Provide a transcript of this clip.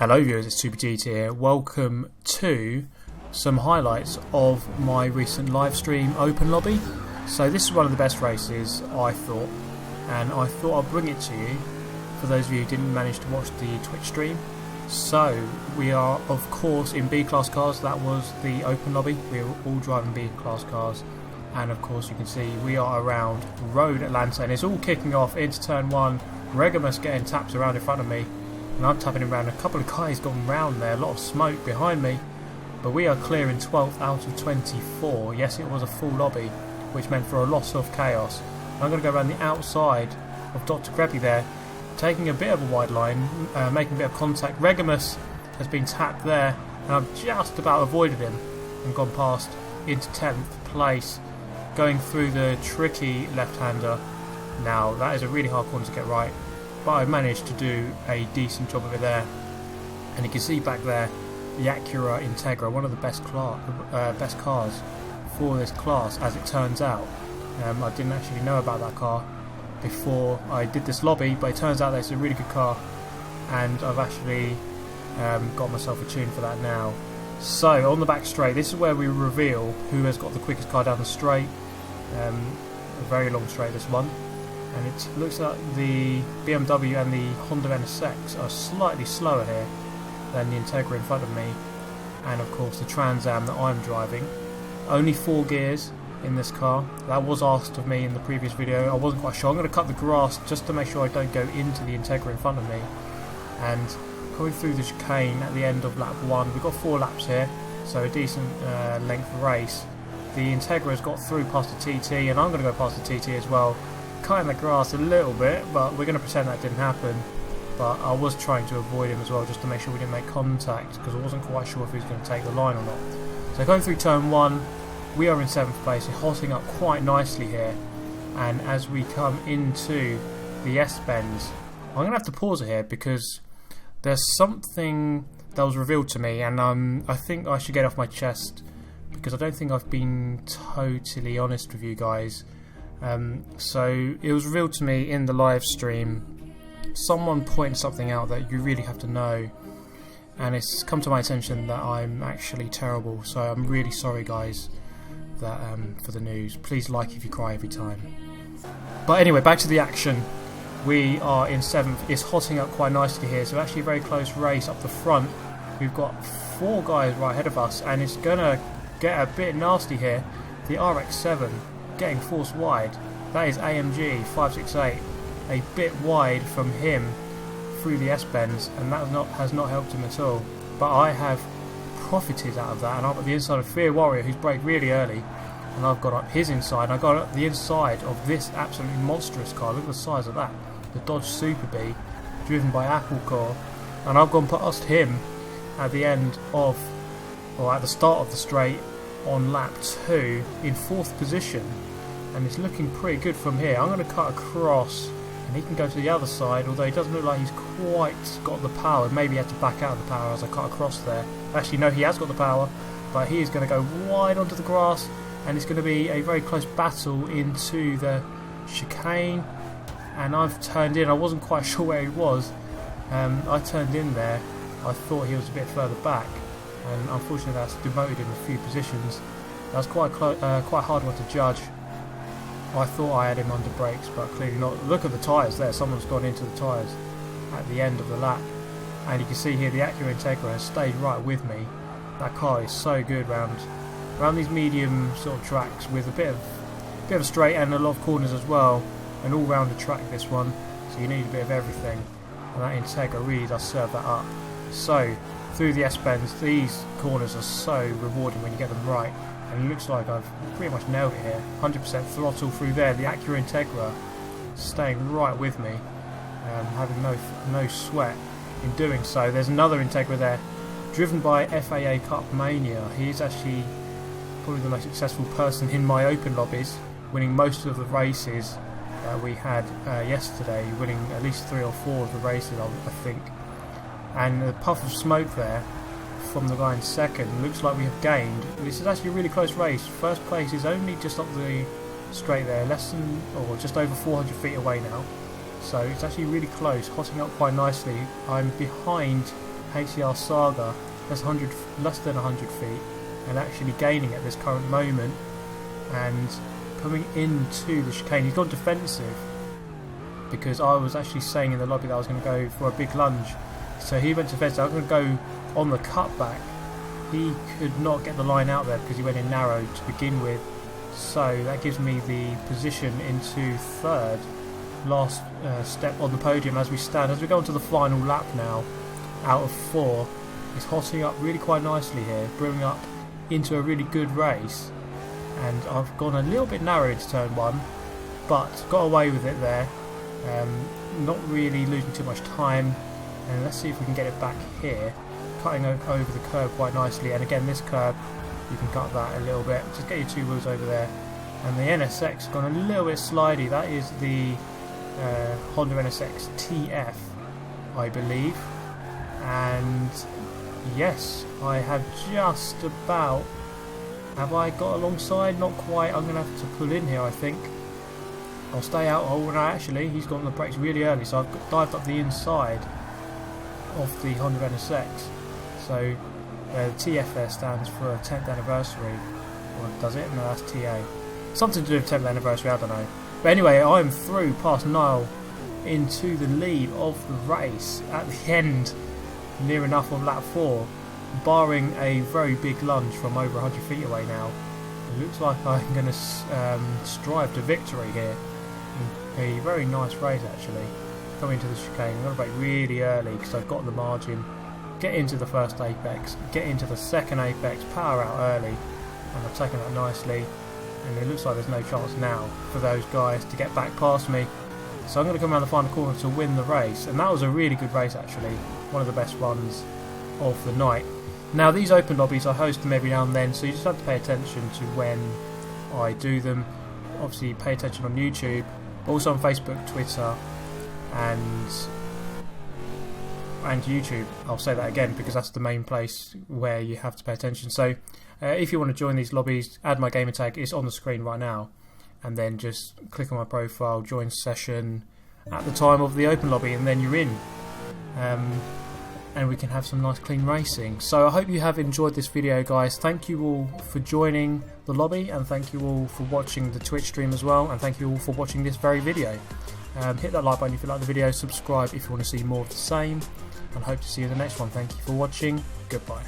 Hello viewers, it's SUBCRIBERS here. Welcome to some highlights of my recent live stream open lobby. So this is one of the best races, I thought, and I thought I'd bring it to you for those of you who didn't manage to watch the Twitch stream. So we are of course in B-class cars. That was the open lobby. We were all driving B-class cars, and of course you can see we are around Road Atlanta, and it's all kicking off into turn 1. Regimus getting tapped around in front of me, and I'm tapping him around. A couple of guys gone round there, a lot of smoke behind me, but we are clearing 12th out of 24. Yes, it was a full lobby, which meant for a lot of chaos. I'm going to go around the outside of Dr. Krebby there, taking a bit of a wide line, making a bit of contact. Regimus has been tapped there, and I've just about avoided him and gone past into 10th place, going through the tricky left-hander. Now that is a really hard corner to get right, but I managed to do a decent job of it there. And you can see back there the Acura Integra, one of the best cars for this class, as it turns out. I didn't actually know about that car before I did this lobby, but it turns out that it's a really good car, and I've actually got myself a tune for that now. So on the back straight, this is where we reveal who has got the quickest car down the straight. A very long straight, this one. And it looks like the BMW and the Honda NSX are slightly slower here than the Integra in front of me, and of course the Trans Am that I'm driving. Only 4 gears in this car. That was asked of me in the previous video. I wasn't quite sure. I'm going to cut the grass just to make sure I don't go into the Integra in front of me. And going through the chicane at the end of lap 1, we've got 4 laps here, so a decent length of race. The Integra has got through past the TT, and I'm going to go past the TT as well. Cutting the grass a little bit, but we're going to pretend that didn't happen. But I was trying to avoid him as well, just to make sure we didn't make contact, because I wasn't quite sure if he was going to take the line or not. So going through turn 1, we are in 7th place. We're hotting up quite nicely here, and as we come into the S-bends, I'm going to have to pause it here because there's something that was revealed to me, and I think I should get off my chest, because I don't think I've been totally honest with you guys. So it was revealed to me in the live stream. Someone pointed something out that you really have to know, and it's come to my attention that I'm actually terrible. So I'm really sorry, guys, that for the news. Please like if you cry every time. But anyway, back to the action. We are in 7th. It's hotting up quite nicely here, so actually a very close race up the front. We've got 4 guys right ahead of us, and it's gonna get a bit nasty here. The RX-7 getting forced wide. That is AMG 568, a bit wide from him through the S-bends, and that has not helped him at all. But I have profited out of that, and I'm at the inside of Fear Warrior, who's braked really early, and I've got up his inside, and I got up the inside of this absolutely monstrous car. Look at the size of that, the Dodge Super B, driven by Apple Core, and I've gone past him at the end of, or at the start of the straight on lap 2 in 4th position. And it's looking pretty good from here. I'm going to cut across, and he can go to the other side, although he doesn't look like he's quite got the power. Maybe he had to back out of the power as I cut across there. Actually, no, he has got the power, but he is going to go wide onto the grass, and it's going to be a very close battle into the chicane. And I've turned in. I wasn't quite sure where he was. I turned in there. I thought he was a bit further back, and unfortunately that's demoted him a few positions. That's quite hard one to judge. I thought I had him under brakes, but clearly not. Look at the tyres there. Someone's gone into the tyres at the end of the lap, and you can see here the Acura Integra has stayed right with me. That car is so good around these medium sort of tracks, with a bit of a straight and a lot of corners as well. An all-rounded track, this one, so you need a bit of everything, and that Integra really does serve that up. So through the S-bends, these corners are so rewarding when you get them right. And it looks like I've pretty much nailed it here. 100% throttle through there. The Acura Integra staying right with me, having no sweat in doing so. There's another Integra there, driven by FAA Cup Mania. He's actually probably the most successful person in my open lobbies, winning most of the races that we had yesterday, winning at least 3 or 4 of the races, I think. And the puff of smoke there from the guy in 2nd, looks like we have gained. This is actually a really close race. First place is only just up the straight there, less than, or just over 400 feet away now. So it's actually really close, hotting up quite nicely. I'm behind HCR Saga that's less than 100 feet, and actually gaining at this current moment and coming into the chicane. He's gone defensive because I was actually saying in the lobby that I was going to go for a big lunge, so he went defensive. I'm going to go on the cutback. He could not get the line out there because he went in narrow to begin with, so that gives me the position into third, last step on the podium as we stand. As we go on to the final lap now, out of 4, it's hotting up really quite nicely here, brewing up into a really good race, and I've gone a little bit narrow into turn 1, but got away with it there, not really losing too much time. And let's see if we can get it back here, cutting over the curb quite nicely. And again, this curb, you can cut that a little bit, just get your 2 wheels over there. And the NSX gone a little bit slidey. That is the Honda NSX TF, I believe. And yes, I have just about, have I got alongside? Not quite. I'm going to have to pull in here, I think. I'll stay out. Oh no, actually he's got on the brakes really early, so I've dived up the inside of the Honda NSX. So the TF there stands for 10th anniversary, or does it? No, that's TA. Something to do with 10th anniversary, I don't know. But anyway, I'm through past Niall into the lead of the race at the end, near enough on lap 4, barring a very big lunge from over 100 feet away now. It looks like I'm going to strive to victory here. A very nice race actually. Coming into the chicane, I'm going to brake really early because I've got the margin. Get into the first apex, get into the second apex, power out early, and I've taken that nicely. And it looks like there's no chance now for those guys to get back past me. So I'm going to come around the final corner to win the race, and that was a really good race actually, one of the best ones of the night. Now these open lobbies, I host them every now and then, so you just have to pay attention to when I do them. Obviously pay attention on YouTube, but also on Facebook, Twitter and YouTube. I'll say that again because that's the main place where you have to pay attention. So if you want to join these lobbies, add my gamer tag, it's on the screen right now, and then just click on my profile, join session at the time of the open lobby, and then you're in. And we can have some nice clean racing. So I hope you have enjoyed this video, guys. Thank you all for joining the lobby, and thank you all for watching the Twitch stream as well, and thank you all for watching this very video. Hit that like button if you like the video, subscribe if you want to see more of the same, and hope to see you in the next one. Thank you for watching. Goodbye.